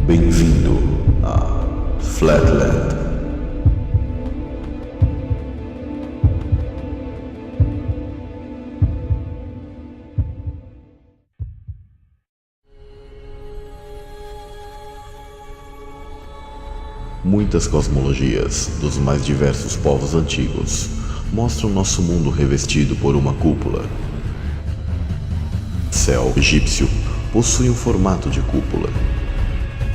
Bem-vindo a Flatland. Muitas cosmologias dos mais diversos povos antigos mostram nosso mundo revestido por uma cúpula. O céu egípcio possui um formato de cúpula.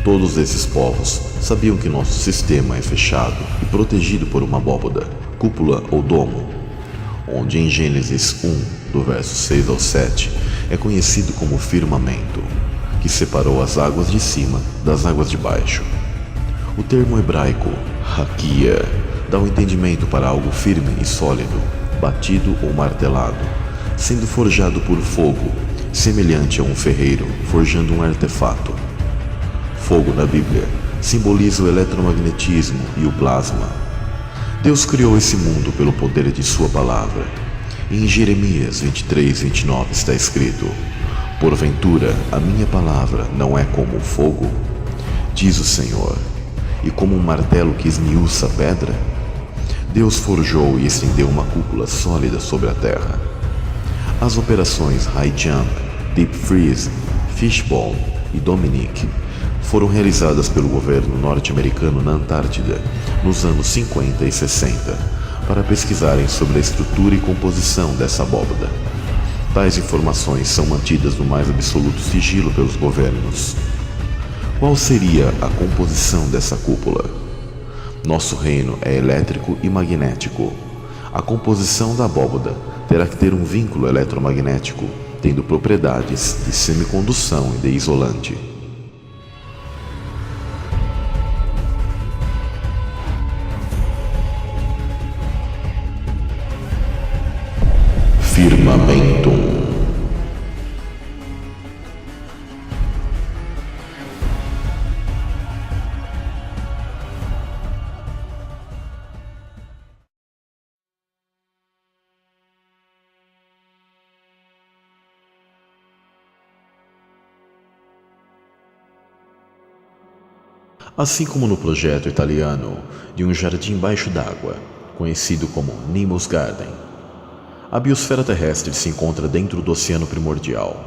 Todos esses povos sabiam que nosso sistema é fechado e protegido por uma abóbada, cúpula ou domo, onde em Gênesis 1, do verso 6 ao 7, é conhecido como firmamento, que separou as águas de cima das águas de baixo. O termo hebraico, hakia, dá um entendimento para algo firme e sólido, batido ou martelado, sendo forjado por fogo, semelhante a um ferreiro forjando um artefato. Fogo na Bíblia simboliza o eletromagnetismo e o plasma. Deus criou esse mundo pelo poder de sua palavra. Em Jeremias 23:29 está escrito: "Porventura a minha palavra não é como o fogo? Diz o Senhor, e como um martelo que esmiuça a pedra?" Deus forjou e estendeu uma cúpula sólida sobre a terra. As operações High Jump, Deep Freeze, Fishbone e Dominic foram realizadas pelo governo norte-americano na Antártida nos anos 50 e 60 para pesquisarem sobre a estrutura e composição dessa abóbada. Tais informações são mantidas no mais absoluto sigilo pelos governos. Qual seria a composição dessa cúpula? Nosso reino é elétrico e magnético. A composição da abóbada terá que ter um vínculo eletromagnético, tendo propriedades de semicondução e de isolante. Firmamentum. Assim como no projeto italiano de um jardim embaixo d'água, conhecido como Nemo's Garden, a biosfera terrestre se encontra dentro do oceano primordial.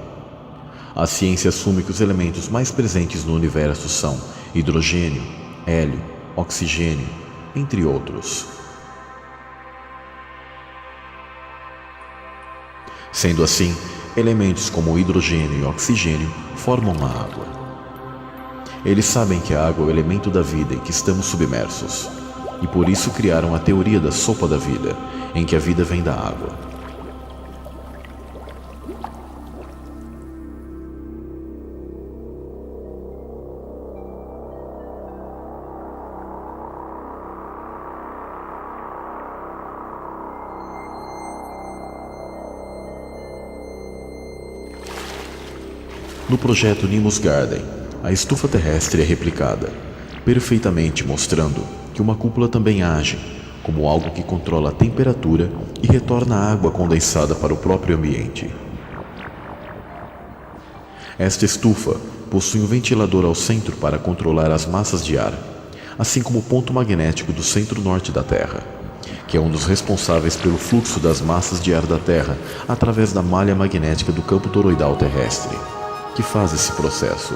A ciência assume que os elementos mais presentes no universo são hidrogênio, hélio, oxigênio, entre outros. Sendo assim, elementos como o hidrogênio e o oxigênio formam a água. Eles sabem que a água é o elemento da vida em que estamos submersos, e por isso criaram a teoria da sopa da vida, em que a vida vem da água. No projeto Nemo's Garden, a estufa terrestre é replicada, perfeitamente mostrando que uma cúpula também age como algo que controla a temperatura e retorna a água condensada para o próprio ambiente. Esta estufa possui um ventilador ao centro para controlar as massas de ar, assim como o ponto magnético do centro-norte da Terra, que é um dos responsáveis pelo fluxo das massas de ar da Terra através da malha magnética do campo toroidal terrestre, que faz esse processo.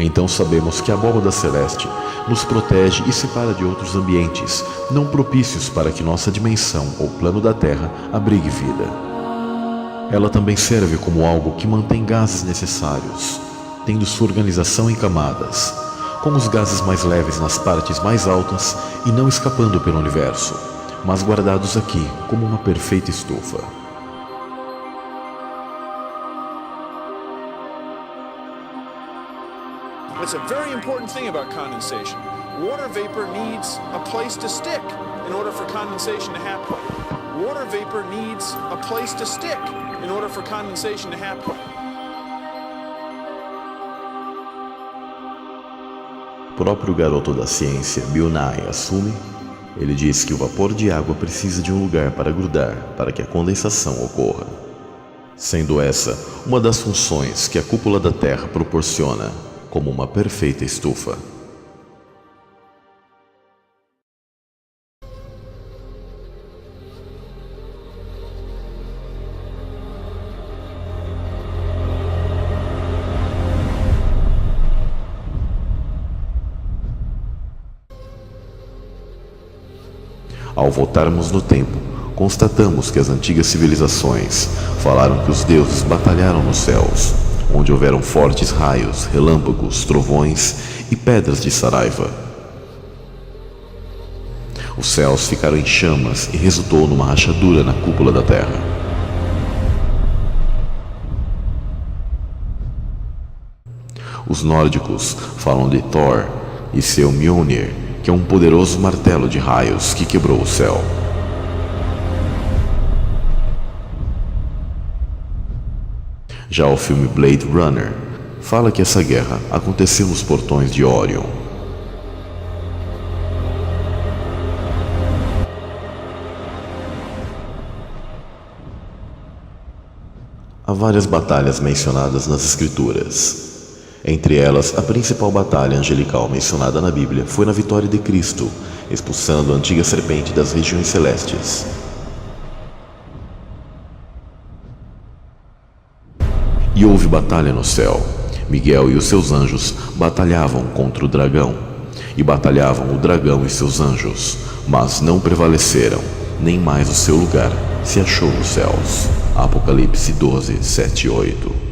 Então sabemos que a abóbada celeste nos protege e separa de outros ambientes não propícios para que nossa dimensão ou plano da Terra abrigue vida. Ela também serve como algo que mantém gases necessários, tendo sua organização em camadas, com os gases mais leves nas partes mais altas e não escapando pelo universo, mas guardados aqui como uma perfeita estufa. It's a very important thing about condensation. Water vapor needs a place to stick in order for condensation to happen. Water vapor needs a place to stick in order for condensation to happen. O próprio garoto da ciência, Bill Nye, assume. Ele diz que o vapor de água precisa de um lugar para grudar para que a condensação ocorra. sendo essa uma das funções que a cúpula da Terra proporciona, como uma perfeita estufa. Ao voltarmos no tempo, constatamos que as antigas civilizações falaram que os deuses batalharam nos céus, onde houveram fortes raios, relâmpagos, trovões e pedras de Saraiva. Os céus ficaram em chamas e resultou numa rachadura na cúpula da Terra. Os nórdicos falam de Thor e seu Mjolnir, que é um poderoso martelo de raios que quebrou o céu. Já o filme Blade Runner fala que essa guerra aconteceu nos portões de Orion. Há várias batalhas mencionadas nas Escrituras. Entre elas, a principal batalha angelical mencionada na Bíblia foi na vitória de Cristo, expulsando a antiga serpente das regiões celestes. E houve batalha no céu. Miguel e os seus anjos batalhavam contra o dragão, e batalhavam o dragão e seus anjos, mas não prevaleceram, nem mais o seu lugar se achou nos céus. Apocalipse 12, 7 e 8.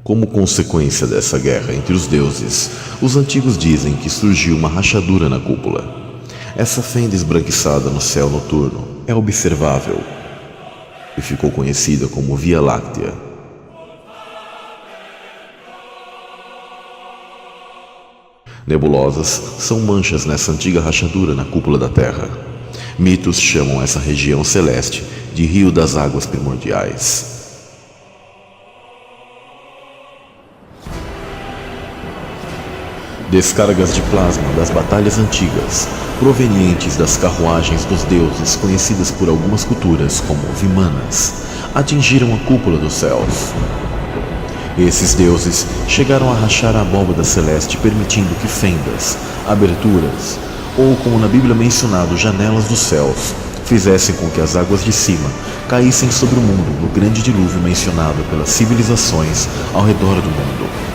Como consequência dessa guerra entre os deuses, os antigos dizem que surgiu uma rachadura na cúpula. Essa fenda esbranquiçada no céu noturno é observável e ficou conhecida como Via Láctea. Nebulosas são manchas nessa antiga rachadura na cúpula da Terra. Mitos chamam essa região celeste de Rio das Águas Primordiais. Descargas de plasma das batalhas antigas, provenientes das carruagens dos deuses conhecidas por algumas culturas como Vimanas, atingiram a cúpula dos céus. Esses deuses chegaram a rachar a abóbada celeste, permitindo que fendas, aberturas, ou como na Bíblia mencionado, janelas dos céus, fizessem com que as águas de cima caíssem sobre o mundo no grande dilúvio mencionado pelas civilizações ao redor do mundo.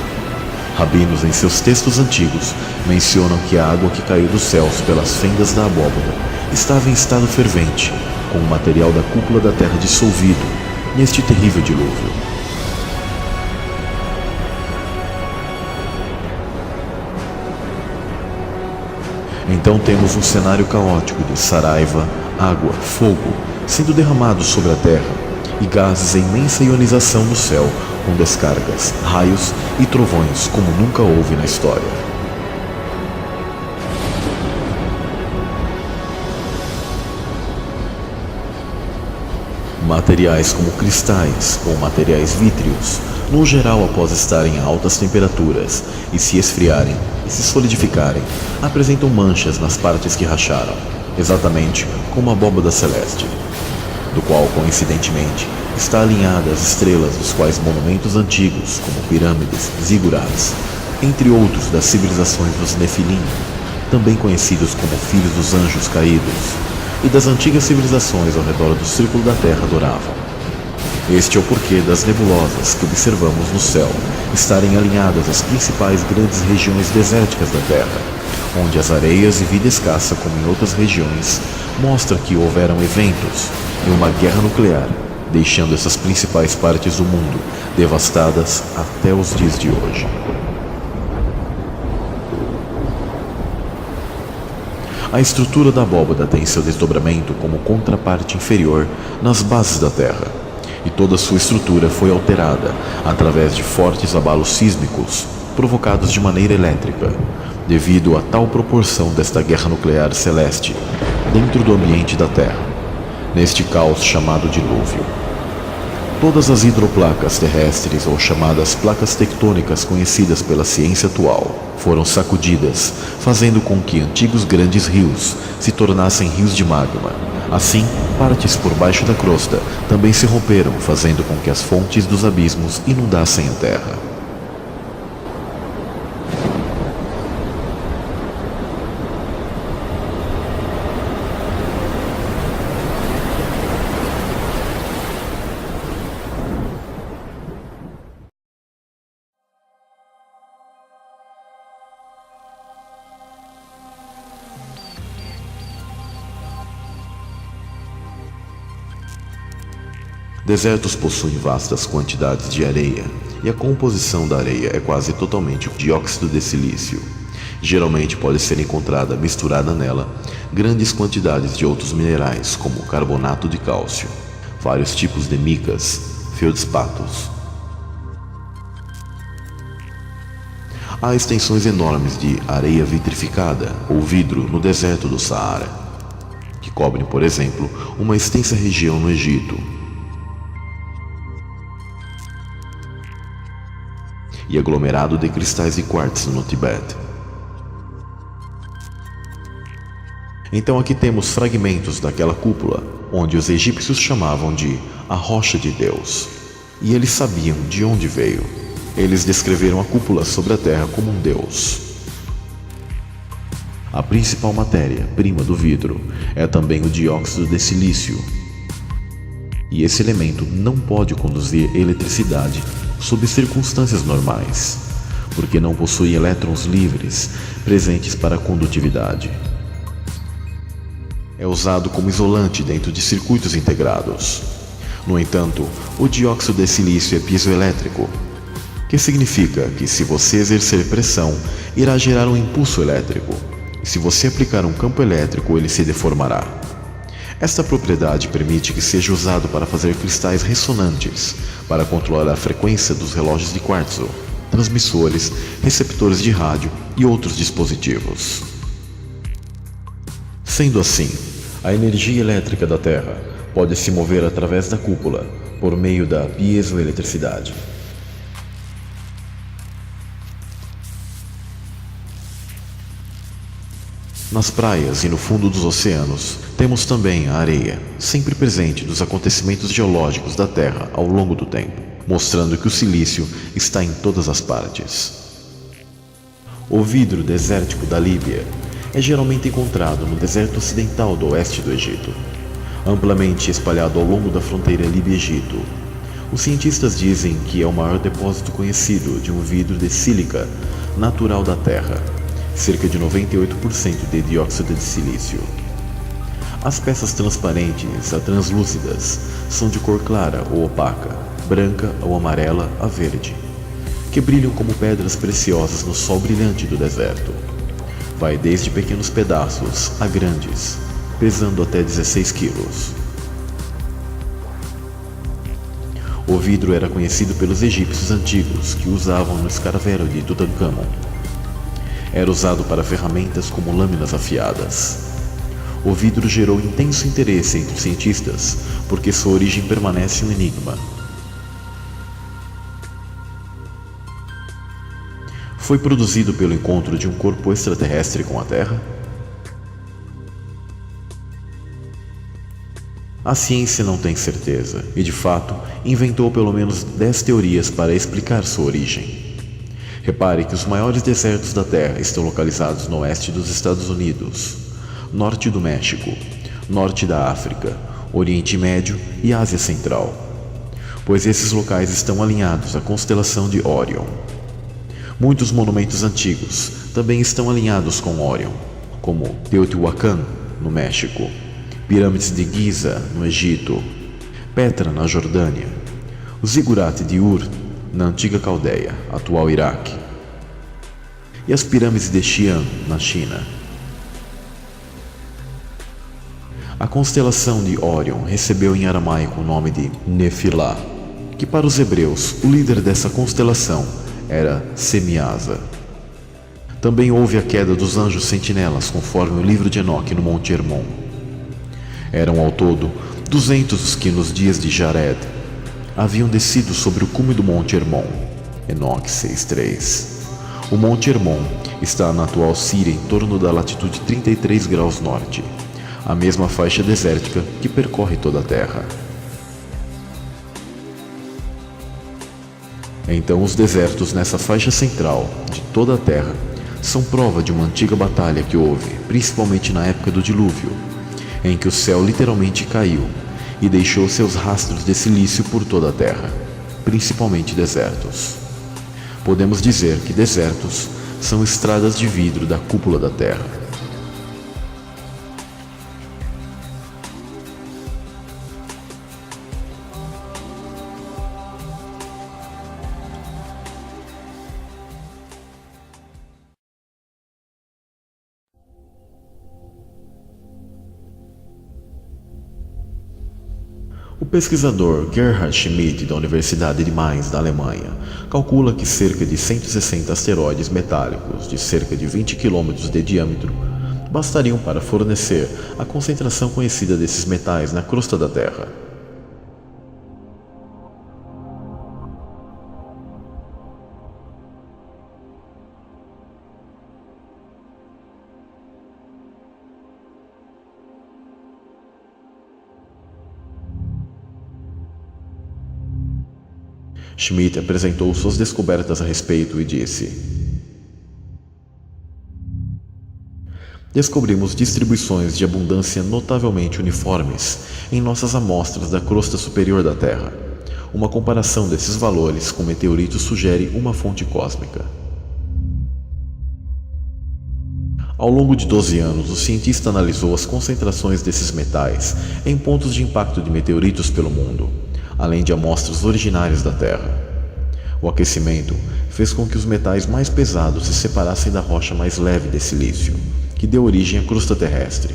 Rabinos, em seus textos antigos, mencionam que a água que caiu dos céus pelas fendas da abóbada estava em estado fervente, com o material da cúpula da terra dissolvido neste terrível dilúvio. Então temos um cenário caótico de saraiva, água, fogo sendo derramados sobre a terra e gases em imensa ionização no céu, com descargas, raios e trovões como nunca houve na história. Materiais como cristais ou materiais vítreos, no geral após estarem a altas temperaturas e se esfriarem e se solidificarem, apresentam manchas nas partes que racharam, exatamente como a abóbada celeste, do qual, coincidentemente, está alinhada às estrelas dos quais monumentos antigos, como pirâmides, zigurats, entre outros das civilizações dos Nefilim, também conhecidos como filhos dos anjos caídos, e das antigas civilizações ao redor do círculo da Terra adoravam. Este é o porquê das nebulosas que observamos no céu estarem alinhadas às principais grandes regiões desérticas da Terra, onde as areias e vida escassa, como em outras regiões, mostra que houveram eventos e uma guerra nuclear, deixando essas principais partes do mundo devastadas até os dias de hoje. A estrutura da abóbada tem seu desdobramento como contraparte inferior nas bases da Terra, e toda sua estrutura foi alterada através de fortes abalos sísmicos provocados de maneira elétrica, devido a tal proporção desta guerra nuclear celeste dentro do ambiente da Terra, neste caos chamado dilúvio. Todas as hidroplacas terrestres, ou chamadas placas tectônicas conhecidas pela ciência atual, foram sacudidas, fazendo com que antigos grandes rios se tornassem rios de magma. Assim, partes por baixo da crosta também se romperam, fazendo com que as fontes dos abismos inundassem a Terra. Desertos possuem vastas quantidades de areia, e a composição da areia é quase totalmente dióxido de silício. Geralmente pode ser encontrada misturada nela grandes quantidades de outros minerais, como carbonato de cálcio, vários tipos de micas, feldspatos. Há extensões enormes de areia vitrificada ou vidro no deserto do Saara, que cobrem, por exemplo, uma extensa região no Egito, e aglomerado de cristais de quartzo no Tibete. Então aqui temos fragmentos daquela cúpula, onde os egípcios chamavam de a Rocha de Deus, e eles sabiam de onde veio. Eles descreveram a cúpula sobre a Terra como um deus. A principal matéria-prima do vidro é também o dióxido de silício, e esse elemento não pode conduzir eletricidade sob circunstâncias normais, porque não possui elétrons livres presentes para a condutividade. É usado como isolante dentro de circuitos integrados. No entanto, o dióxido de silício é piezoelétrico, que significa que se você exercer pressão, irá gerar um impulso elétrico, e se você aplicar um campo elétrico, ele se deformará. Esta propriedade permite que seja usado para fazer cristais ressonantes, para controlar a frequência dos relógios de quartzo, transmissores, receptores de rádio e outros dispositivos. Sendo assim, a energia elétrica da Terra pode se mover através da cúpula por meio da piezoeletricidade. Nas praias e no fundo dos oceanos, temos também a areia, sempre presente dos acontecimentos geológicos da Terra ao longo do tempo, mostrando que o silício está em todas as partes. O vidro desértico da Líbia é geralmente encontrado no deserto ocidental do oeste do Egito, amplamente espalhado ao longo da fronteira Líbia-Egito. Os cientistas dizem que é o maior depósito conhecido de um vidro de sílica natural da Terra, cerca de 98% de dióxido de silício. As peças transparentes a translúcidas são de cor clara ou opaca, branca ou amarela a verde, que brilham como pedras preciosas no sol brilhante do deserto. Vai desde pequenos pedaços a grandes, pesando até 16 quilos. O vidro era conhecido pelos egípcios antigos, que o usavam no escaravelho de Tutankhamon. Era usado para ferramentas como lâminas afiadas. O vidro gerou intenso interesse entre os cientistas, porque sua origem permanece um enigma. Foi produzido pelo encontro de um corpo extraterrestre com a Terra? A ciência não tem certeza, e de fato, inventou pelo menos 10 teorias para explicar sua origem. Repare que os maiores desertos da Terra estão localizados no oeste dos Estados Unidos, norte do México, norte da África, Oriente Médio e Ásia Central, pois esses locais estão alinhados à constelação de Órion. Muitos monumentos antigos também estão alinhados com Órion, como Teotihuacan, no México, Pirâmides de Giza, no Egito, Petra, na Jordânia, o Zigurat de Ur, na antiga Caldeia, atual Iraque, e as pirâmides de Xi'an, na China. A constelação de Órion recebeu em aramaico o nome de Nefilá, que para os hebreus o líder dessa constelação era Semiasa. Também houve a queda dos anjos sentinelas, conforme o livro de Enoque no Monte Hermon. Eram ao todo 200 os que nos dias de Jared haviam descido sobre o cume do Monte Hermon, Enoque 6:3. O Monte Hermon Está na atual Síria em torno da latitude 33 graus norte, a mesma faixa desértica que percorre toda a Terra. Então os desertos nessa faixa central de toda a Terra são prova de uma antiga batalha que houve, principalmente na época do dilúvio, em que o céu literalmente caiu e deixou seus rastros de silício por toda a Terra, principalmente desertos. Podemos dizer que desertos são estradas de vidro da cúpula da Terra. O pesquisador Gerhard Schmidt, da Universidade de Mainz, da Alemanha, calcula que cerca de 160 asteroides metálicos de cerca de 20 km de diâmetro bastariam para fornecer a concentração conhecida desses metais na crosta da Terra. Schmidt apresentou suas descobertas a respeito e disse: descobrimos distribuições de abundância notavelmente uniformes em nossas amostras da crosta superior da Terra. Uma comparação desses valores com meteoritos sugere uma fonte cósmica. Ao longo de 12 anos, o cientista analisou as concentrações desses metais em pontos de impacto de meteoritos pelo mundo, além de amostras originárias da Terra. O aquecimento fez com que os metais mais pesados se separassem da rocha mais leve de silício, que deu origem à crosta terrestre.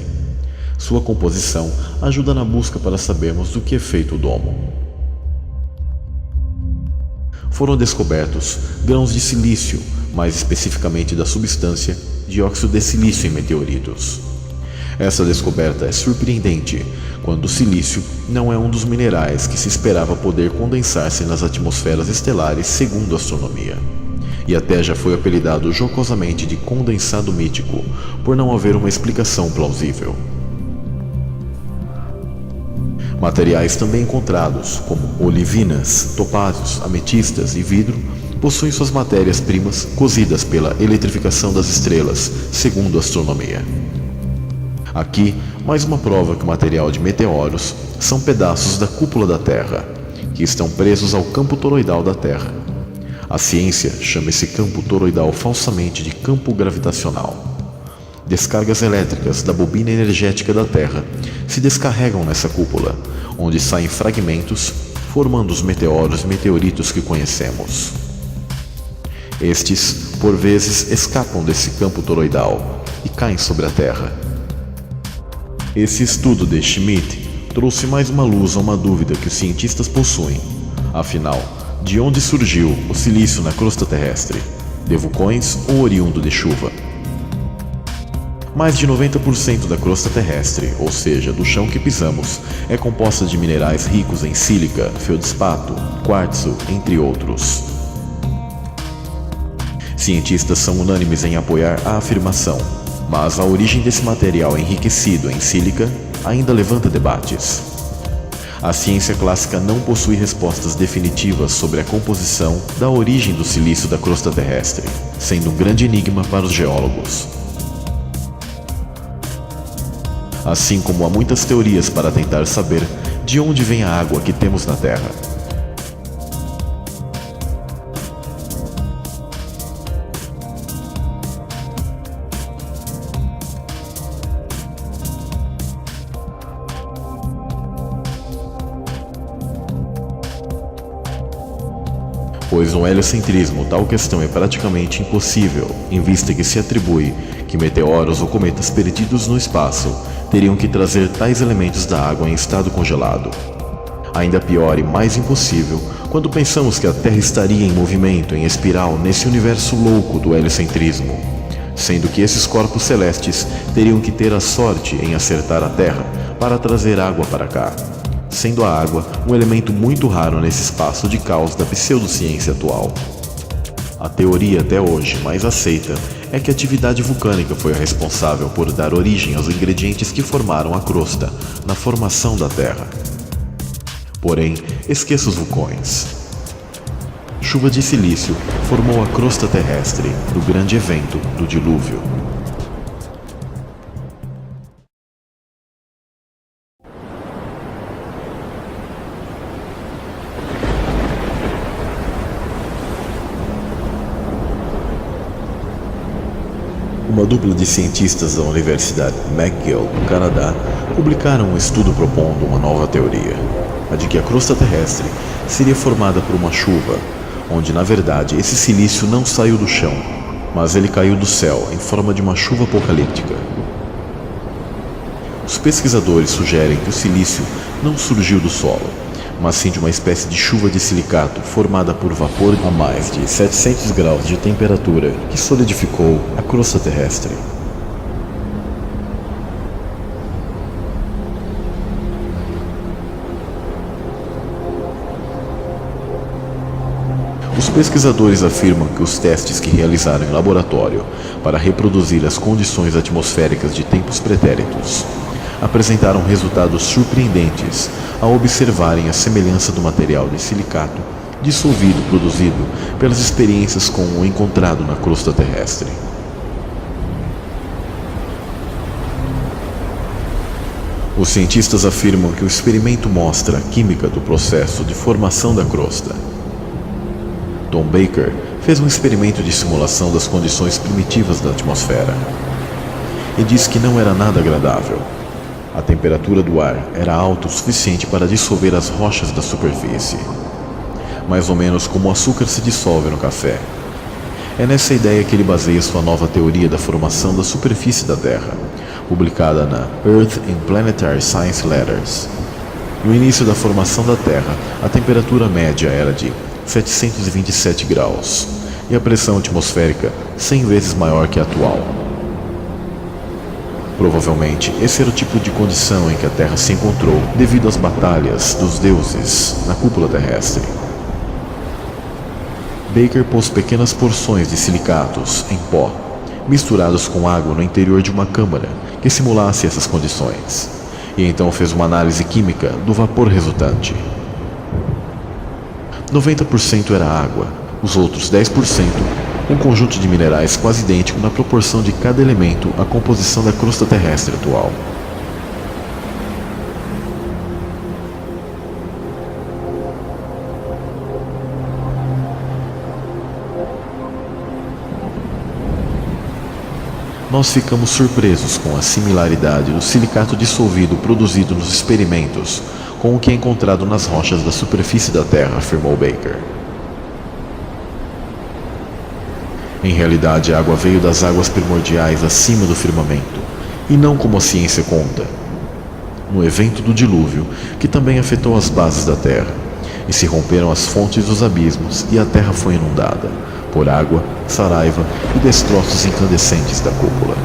Sua composição ajuda na busca para sabermos do que é feito o domo. Foram descobertos grãos de silício, mais especificamente da substância dióxido de silício em meteoritos. Essa descoberta é surpreendente, quando o silício não é um dos minerais que se esperava poder condensar-se nas atmosferas estelares segundo a astronomia, e até já foi apelidado jocosamente de condensado mítico, por não haver uma explicação plausível. Materiais também encontrados, como olivinas, topázios, ametistas e vidro, possuem suas matérias-primas cozidas pela eletrificação das estrelas, segundo a astronomia. Aqui, mais uma prova que o material de meteoros são pedaços da cúpula da Terra, que estão presos ao campo toroidal da Terra. A ciência chama esse campo toroidal falsamente de campo gravitacional. Descargas elétricas da bobina energética da Terra se descarregam nessa cúpula, onde saem fragmentos, formando os meteoros e meteoritos que conhecemos. Estes, por vezes, escapam desse campo toroidal e caem sobre a Terra. Esse estudo de Schmidt trouxe mais uma luz a uma dúvida que os cientistas possuem. Afinal, de onde surgiu o silício na crosta terrestre? De vulcões ou oriundo de chuva? Mais de 90% da crosta terrestre, ou seja, do chão que pisamos, é composta de minerais ricos em sílica, feldspato, quartzo, entre outros. Cientistas são unânimes em apoiar a afirmação, mas a origem desse material enriquecido em sílica ainda levanta debates. A ciência clássica não possui respostas definitivas sobre a composição da origem do silício da crosta terrestre, sendo um grande enigma para os geólogos. Assim como há muitas teorias para tentar saber de onde vem a água que temos na Terra. Pois no heliocentrismo tal questão é praticamente impossível, em vista que se atribui que meteoros ou cometas perdidos no espaço teriam que trazer tais elementos da água em estado congelado. Ainda pior e mais impossível quando pensamos que a Terra estaria em movimento, em espiral, nesse universo louco do heliocentrismo, sendo que esses corpos celestes teriam que ter a sorte em acertar a Terra para trazer água para cá, sendo a água um elemento muito raro nesse espaço de caos da pseudociência atual. A teoria até hoje mais aceita é que a atividade vulcânica foi a responsável por dar origem aos ingredientes que formaram a crosta na formação da Terra. Porém, esqueça os vulcões. Chuva de silício formou a crosta terrestre no grande evento do dilúvio. Uma dupla de cientistas da Universidade McGill, no Canadá, publicaram um estudo propondo uma nova teoria, a de que a crosta terrestre seria formada por uma chuva, onde na verdade esse silício não saiu do chão, mas ele caiu do céu em forma de uma chuva apocalíptica. Os pesquisadores sugerem que o silício não surgiu do solo, mas sim de uma espécie de chuva de silicato formada por vapor a mais de 700 graus de temperatura que solidificou a crosta terrestre. Os pesquisadores afirmam que os testes que realizaram em laboratório para reproduzir as condições atmosféricas de tempos pretéritos apresentaram resultados surpreendentes ao observarem a semelhança do material de silicato dissolvido produzido pelas experiências com o encontrado na crosta terrestre. Os cientistas afirmam que o experimento mostra a química do processo de formação da crosta. Tom Baker fez um experimento de simulação das condições primitivas da atmosfera e disse que não era nada agradável. A temperatura do ar era alta o suficiente para dissolver as rochas da superfície, mais ou menos como o açúcar se dissolve no café. É nessa ideia que ele baseia sua nova teoria da formação da superfície da Terra, publicada na Earth in Planetary Science Letters. No início da formação da Terra, a temperatura média era de 727 graus e a pressão atmosférica 100 vezes maior que a atual. Provavelmente, esse era o tipo de condição em que a Terra se encontrou devido às batalhas dos deuses na cúpula terrestre. Baker pôs pequenas porções de silicatos em pó, misturados com água no interior de uma câmara que simulasse essas condições, e então fez uma análise química do vapor resultante. 90% era água, os outros 10% um conjunto de minerais quase idêntico na proporção de cada elemento à composição da crosta terrestre atual. Nós ficamos surpresos com a similaridade do silicato dissolvido produzido nos experimentos com o que é encontrado nas rochas da superfície da Terra, afirmou Baker. Em realidade, a água veio das águas primordiais acima do firmamento, e não como a ciência conta. No evento do dilúvio, que também afetou as bases da Terra, e se romperam as fontes dos abismos, e a Terra foi inundada por água, saraiva e destroços incandescentes da cúpula.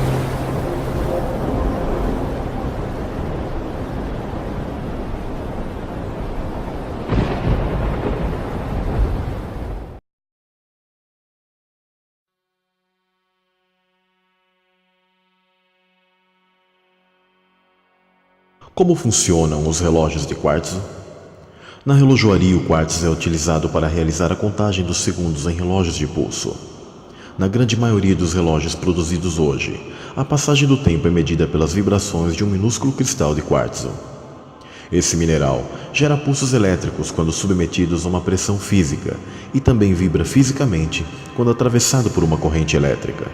Como funcionam os relógios de quartzo? Na relojoaria, o quartzo é utilizado para realizar a contagem dos segundos em relógios de pulso. Na grande maioria dos relógios produzidos hoje, a passagem do tempo é medida pelas vibrações de um minúsculo cristal de quartzo. Esse mineral gera pulsos elétricos quando submetidos a uma pressão física e também vibra fisicamente quando atravessado por uma corrente elétrica.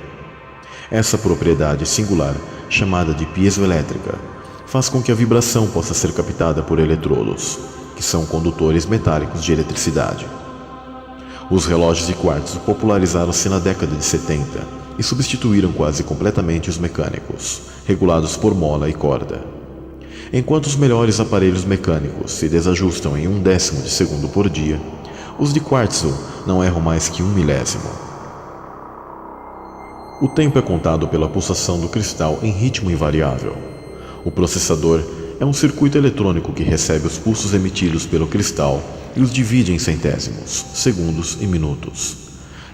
Essa propriedade singular, chamada de piezoelétrica, faz com que a vibração possa ser captada por eletrodos, que são condutores metálicos de eletricidade. Os relógios de quartzo popularizaram-se na década de 70 e substituíram quase completamente os mecânicos, regulados por mola e corda. Enquanto os melhores aparelhos mecânicos se desajustam em 1/10 de segundo por dia, os de quartzo não erram mais que 1/1000. O tempo é contado pela pulsação do cristal em ritmo invariável. O processador é um circuito eletrônico que recebe os pulsos emitidos pelo cristal e os divide em centésimos, segundos e minutos.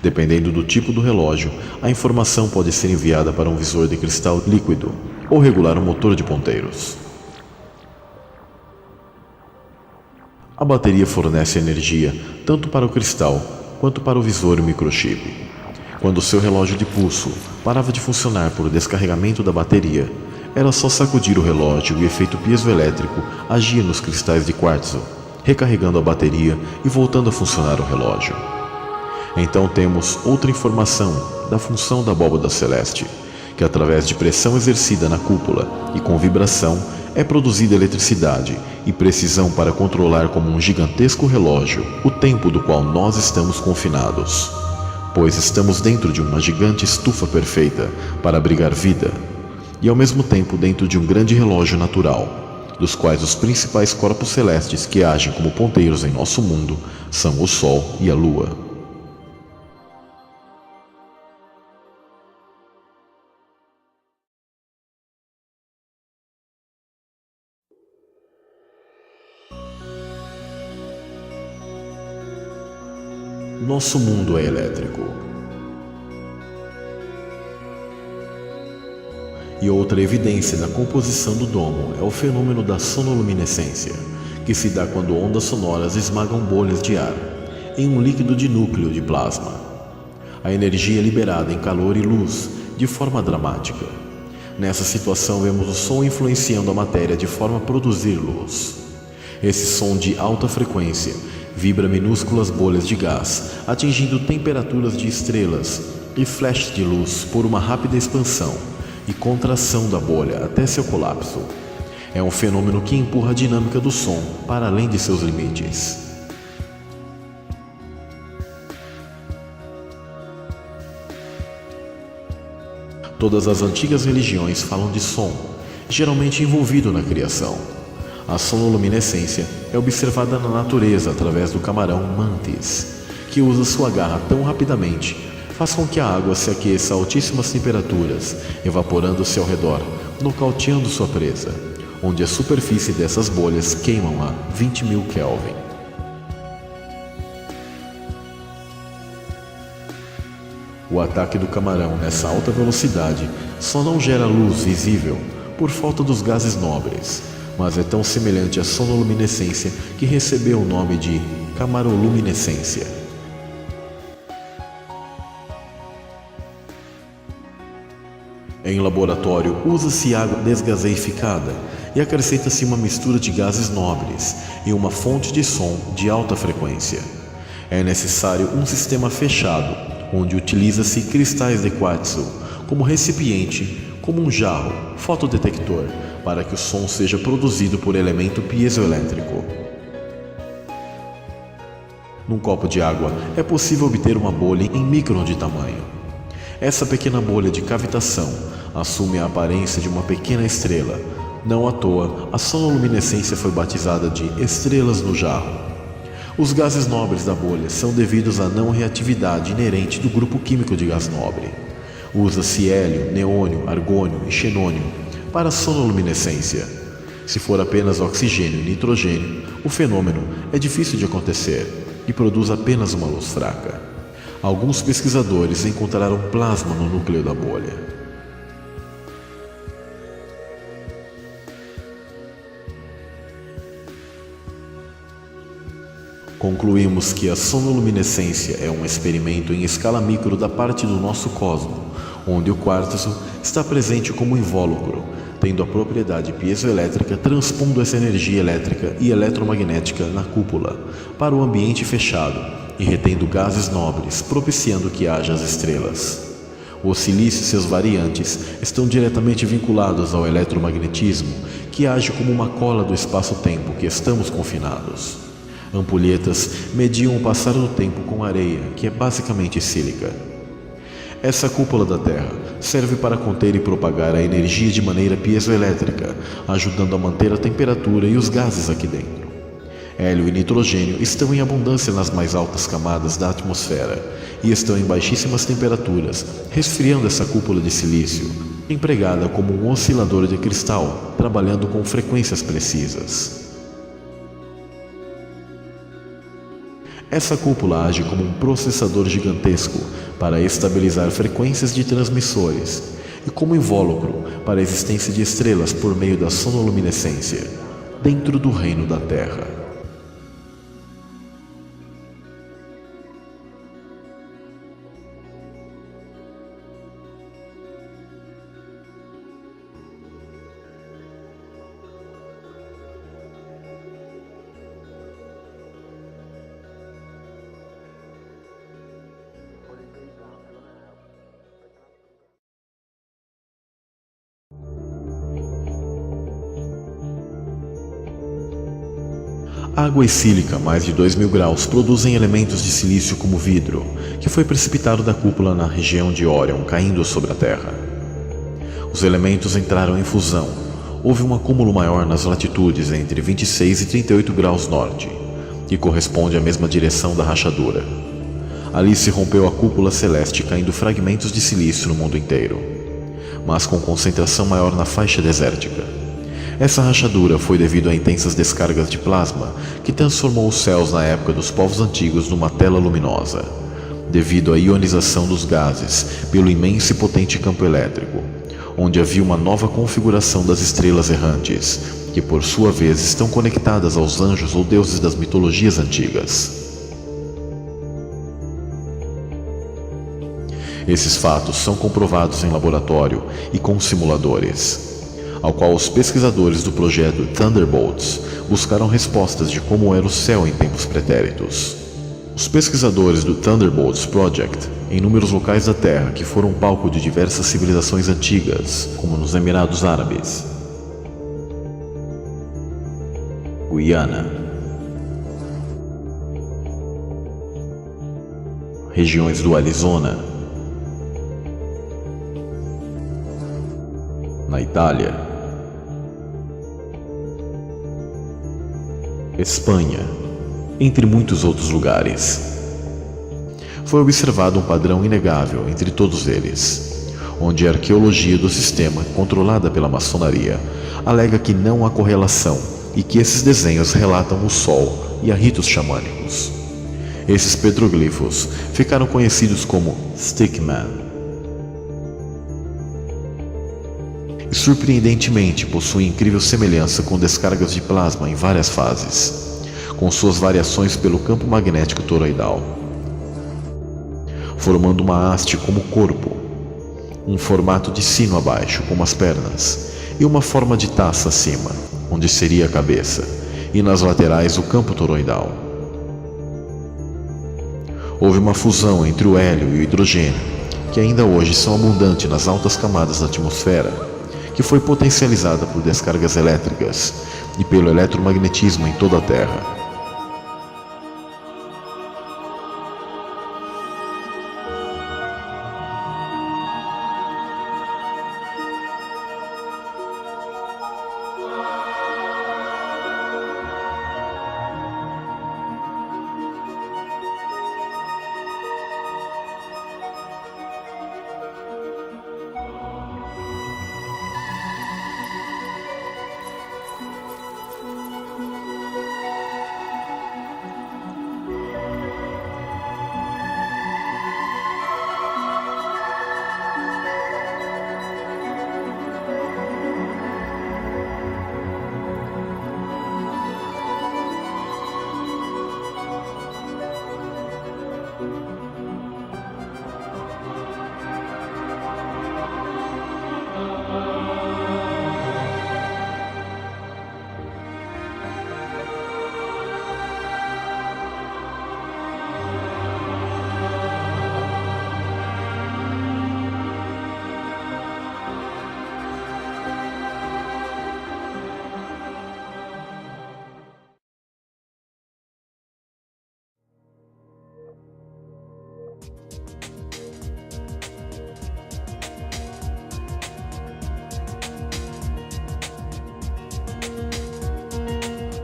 Dependendo do tipo do relógio, a informação pode ser enviada para um visor de cristal líquido ou regular um motor de ponteiros. A bateria fornece energia tanto para o cristal quanto para o visor e o microchip. Quando seu relógio de pulso parava de funcionar por descarregamento da bateria, era só sacudir o relógio e o efeito piezoelétrico agia nos cristais de quartzo, recarregando a bateria e voltando a funcionar o relógio. Então temos outra informação da função da abóbada celeste, que através de pressão exercida na cúpula e com vibração é produzida eletricidade e precisão para controlar como um gigantesco relógio o tempo do qual nós estamos confinados, pois estamos dentro de uma gigante estufa perfeita para abrigar vida e ao mesmo tempo dentro de um grande relógio natural, dos quais os principais corpos celestes que agem como ponteiros em nosso mundo são o Sol e a Lua. Nosso mundo é elétrico. E outra evidência da composição do domo é o fenômeno da sonoluminescência, que se dá quando ondas sonoras esmagam bolhas de ar em um líquido de núcleo de plasma. A energia é liberada em calor e luz de forma dramática. Nessa situação vemos o som influenciando a matéria de forma a produzir luz. Esse som de alta frequência vibra minúsculas bolhas de gás, atingindo temperaturas de estrelas e flashes de luz por uma rápida expansão e contração da bolha até seu colapso. É um fenômeno que empurra a dinâmica do som para além de seus limites. Todas as antigas religiões falam de som, geralmente envolvido na criação. A sonoluminescência é observada na natureza através do camarão mantis, que usa sua garra tão rapidamente, faz com que a água se aqueça a altíssimas temperaturas, evaporando-se ao redor, nocauteando sua presa, onde a superfície dessas bolhas queimam a 20.000 Kelvin. O ataque do camarão nessa alta velocidade só não gera luz visível por falta dos gases nobres, mas é tão semelhante à sonoluminescência que recebeu o nome de camaroluminescência. Em laboratório, usa-se água desgaseificada e acrescenta-se uma mistura de gases nobres e uma fonte de som de alta frequência. É necessário um sistema fechado, onde utiliza-se cristais de quartzo como recipiente, como um jarro, fotodetector, para que o som seja produzido por elemento piezoelétrico. Num copo de água é possível obter uma bolha em micron de tamanho. Essa pequena bolha de cavitação assume a aparência de uma pequena estrela. Não à toa, a sonoluminescência foi batizada de estrelas no jarro. Os gases nobres da bolha são devidos à não reatividade inerente do grupo químico de gás nobre. Usa-se hélio, neônio, argônio e xenônio para a sonoluminescência. Se for apenas oxigênio e nitrogênio, o fenômeno é difícil de acontecer e produz apenas uma luz fraca. Alguns pesquisadores encontraram plasma no núcleo da bolha. Concluímos que a sonoluminescência é um experimento em escala micro da parte do nosso cosmo, onde o quartzo está presente como invólucro, tendo a propriedade piezoelétrica transpondo essa energia elétrica e eletromagnética na cúpula para o ambiente fechado e retendo gases nobres, propiciando que haja as estrelas. O silício e seus variantes estão diretamente vinculados ao eletromagnetismo, que age como uma cola do espaço-tempo que estamos confinados. Ampulhetas mediam o passar do tempo com areia, que é basicamente sílica. Essa cúpula da Terra serve para conter e propagar a energia de maneira piezoelétrica, ajudando a manter a temperatura e os gases aqui dentro. Hélio e nitrogênio estão em abundância nas mais altas camadas da atmosfera e estão em baixíssimas temperaturas, resfriando essa cúpula de silício, empregada como um oscilador de cristal, trabalhando com frequências precisas. Essa cúpula age como um processador gigantesco para estabilizar frequências de transmissores e como invólucro para a existência de estrelas por meio da sonoluminescência, dentro do reino da Terra. Água e sílica, mais de 2000 graus, produzem elementos de silício como vidro, que foi precipitado da cúpula na região de Orion, caindo sobre a Terra. Os elementos entraram em fusão. Houve um acúmulo maior nas latitudes entre 26 e 38 graus norte, que corresponde à mesma direção da rachadura. Ali se rompeu a cúpula celeste, caindo fragmentos de silício no mundo inteiro, mas com concentração maior na faixa desértica. Essa rachadura foi devido a intensas descargas de plasma que transformou os céus na época dos povos antigos numa tela luminosa, devido à ionização dos gases pelo imenso e potente campo elétrico, onde havia uma nova configuração das estrelas errantes, que por sua vez estão conectadas aos anjos ou deuses das mitologias antigas. Esses fatos são comprovados em laboratório e com simuladores, ao qual os pesquisadores do projeto Thunderbolts buscaram respostas de como era o céu em tempos pretéritos. Os pesquisadores do Thunderbolts Project, em inúmeros locais da Terra que foram palco de diversas civilizações antigas, como nos Emirados Árabes, Guiana, regiões do Arizona, na Itália, Espanha, entre muitos outros lugares. Foi observado um padrão inegável entre todos eles, onde a arqueologia do sistema, controlada pela maçonaria, alega que não há correlação e que esses desenhos relatam o Sol e a ritos xamânicos. Esses petroglifos ficaram conhecidos como Stickman. E surpreendentemente possuem incrível semelhança com descargas de plasma em várias fases, com suas variações pelo campo magnético toroidal, formando uma haste como corpo, um formato de sino abaixo, como as pernas, e uma forma de taça acima, onde seria a cabeça, e nas laterais o campo toroidal. Houve uma fusão entre o hélio e o hidrogênio, que ainda hoje são abundantes nas altas camadas da atmosfera, que foi potencializada por descargas elétricas e pelo eletromagnetismo em toda a Terra.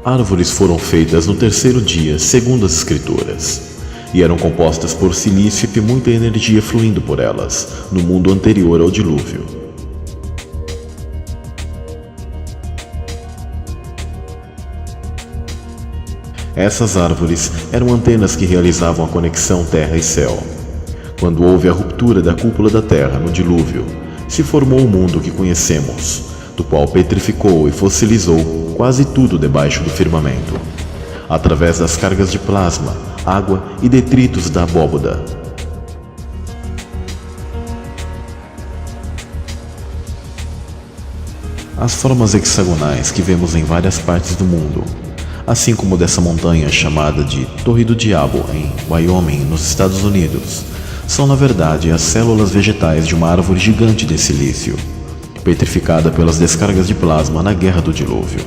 Árvores foram feitas no terceiro dia, segundo as Escrituras, e eram compostas por silício e muita energia fluindo por elas, no mundo anterior ao dilúvio. Essas árvores eram antenas que realizavam a conexão terra e céu. Quando houve a ruptura da cúpula da Terra no dilúvio, se formou o mundo que conhecemos, do qual petrificou e fossilizou quase tudo debaixo do firmamento, através das cargas de plasma, água e detritos da abóboda. As formas hexagonais que vemos em várias partes do mundo, assim como dessa montanha chamada de Torre do Diabo em Wyoming, nos Estados Unidos, são na verdade as células vegetais de uma árvore gigante de silício, petrificada pelas descargas de plasma na Guerra do Dilúvio.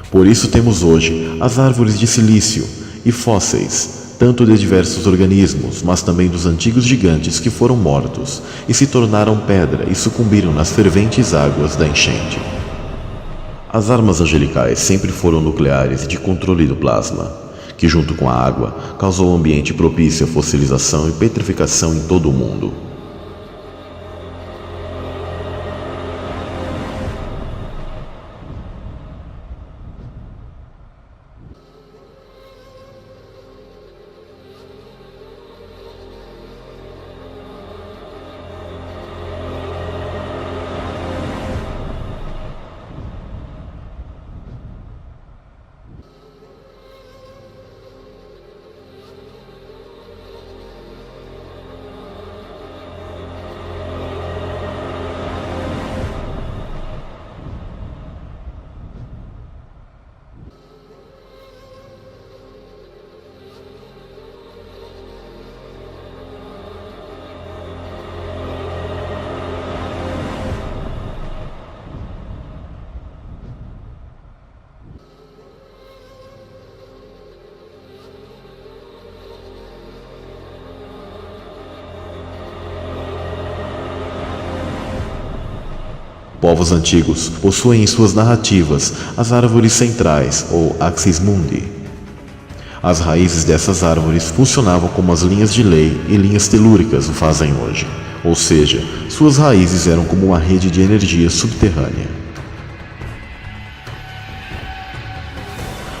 Por isso temos hoje as árvores de silício e fósseis, tanto de diversos organismos, mas também dos antigos gigantes que foram mortos e se tornaram pedra e sucumbiram nas ferventes águas da enchente. As armas angelicais sempre foram nucleares e de controle do plasma, que junto com a água causou um ambiente propício à fossilização e petrificação em todo o mundo. Povos antigos possuem em suas narrativas as árvores centrais, ou axis mundi. As raízes dessas árvores funcionavam como as linhas de lei e linhas telúricas o fazem hoje, ou seja, suas raízes eram como uma rede de energia subterrânea.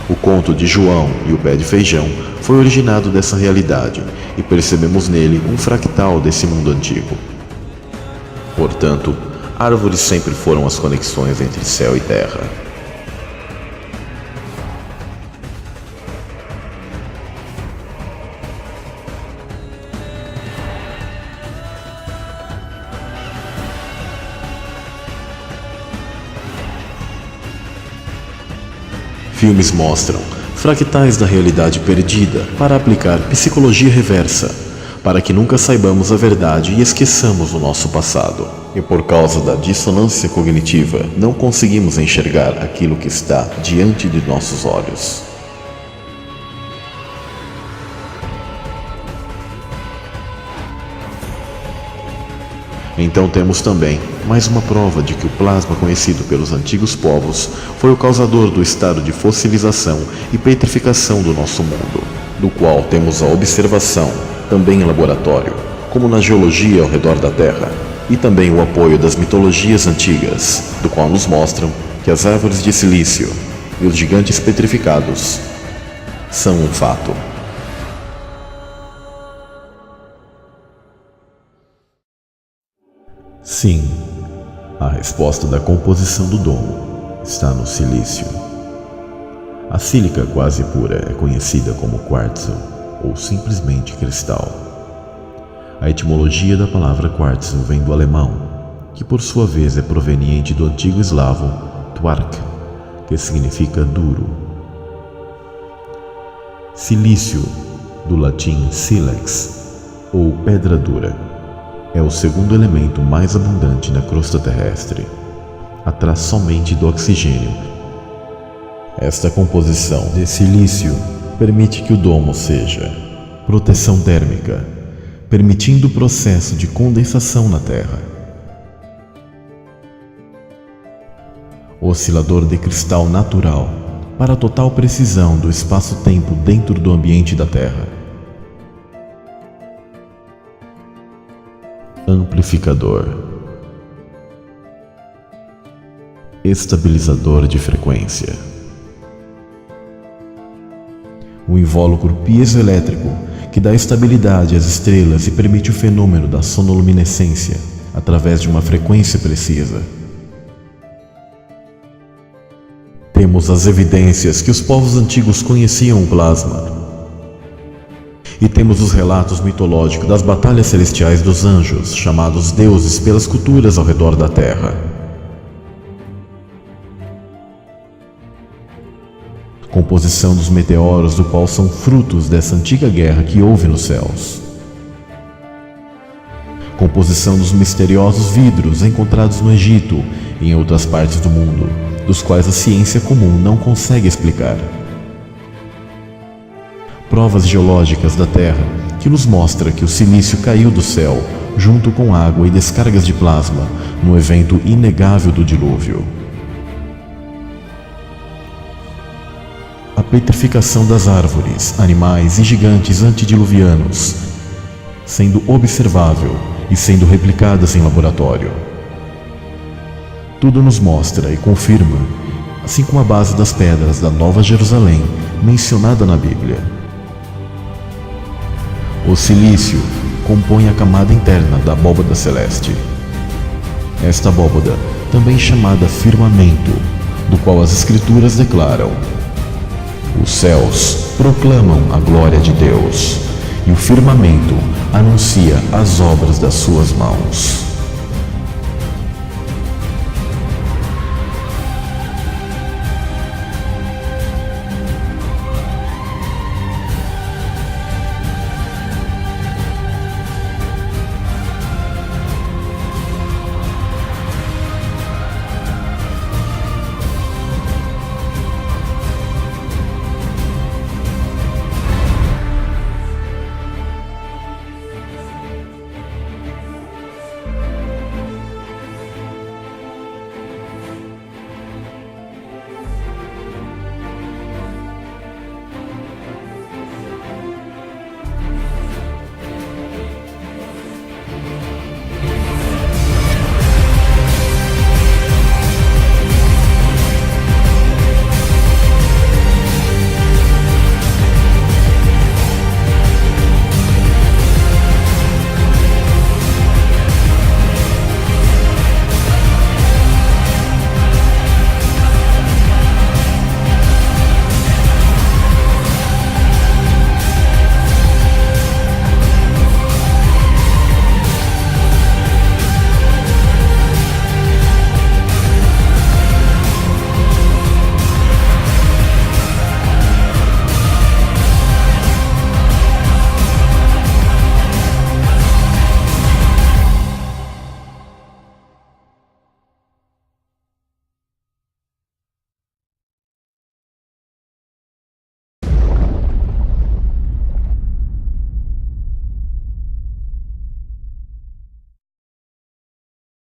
O conto de João e o pé de feijão foi originado dessa realidade e percebemos nele um fractal desse mundo antigo. Portanto, árvores sempre foram as conexões entre céu e terra. Filmes mostram fractais da realidade perdida para aplicar psicologia reversa, para que nunca saibamos a verdade e esqueçamos o nosso passado. E por causa da dissonância cognitiva, não conseguimos enxergar aquilo que está diante de nossos olhos. Então temos também mais uma prova de que o plasma conhecido pelos antigos povos foi o causador do estado de fossilização e petrificação do nosso mundo, do qual temos a observação, também em laboratório, como na geologia ao redor da Terra, e também o apoio das mitologias antigas, do qual nos mostram que as árvores de silício e os gigantes petrificados são um fato. Sim, a resposta da composição do domo está no silício. A sílica quase pura é conhecida como quartzo, ou simplesmente cristal. A etimologia da palavra quartzo vem do alemão, que por sua vez é proveniente do antigo eslavo twark, que significa duro. Silício, do latim silex, ou pedra dura, é o segundo elemento mais abundante na crosta terrestre, atrás somente do oxigênio, Esta composição de silício permite que o domo seja proteção térmica, permitindo o processo de condensação na Terra. Oscilador de cristal natural para total precisão do espaço-tempo dentro do ambiente da Terra. Amplificador. Estabilizador de frequência. Um invólucro piezoelétrico que dá estabilidade às estrelas e permite o fenômeno da sonoluminescência através de uma frequência precisa. Temos as evidências que os povos antigos conheciam o plasma. E temos os relatos mitológicos das batalhas celestiais dos anjos, chamados deuses pelas culturas ao redor da Terra. Composição dos meteoros, do qual são frutos dessa antiga guerra que houve nos céus. Composição dos misteriosos vidros encontrados no Egito e em outras partes do mundo, dos quais a ciência comum não consegue explicar. Provas geológicas da Terra que nos mostra que o silício caiu do céu junto com água e descargas de plasma no evento inegável do dilúvio. A petrificação das árvores, animais e gigantes antediluvianos, sendo observável e sendo replicadas em laboratório. Tudo nos mostra e confirma, assim como a base das pedras da Nova Jerusalém mencionada na Bíblia. O silício compõe a camada interna da abóbada celeste. Esta abóbada, também chamada firmamento, do qual as Escrituras declaram: os céus proclamam a glória de Deus, e o firmamento anuncia as obras das suas mãos.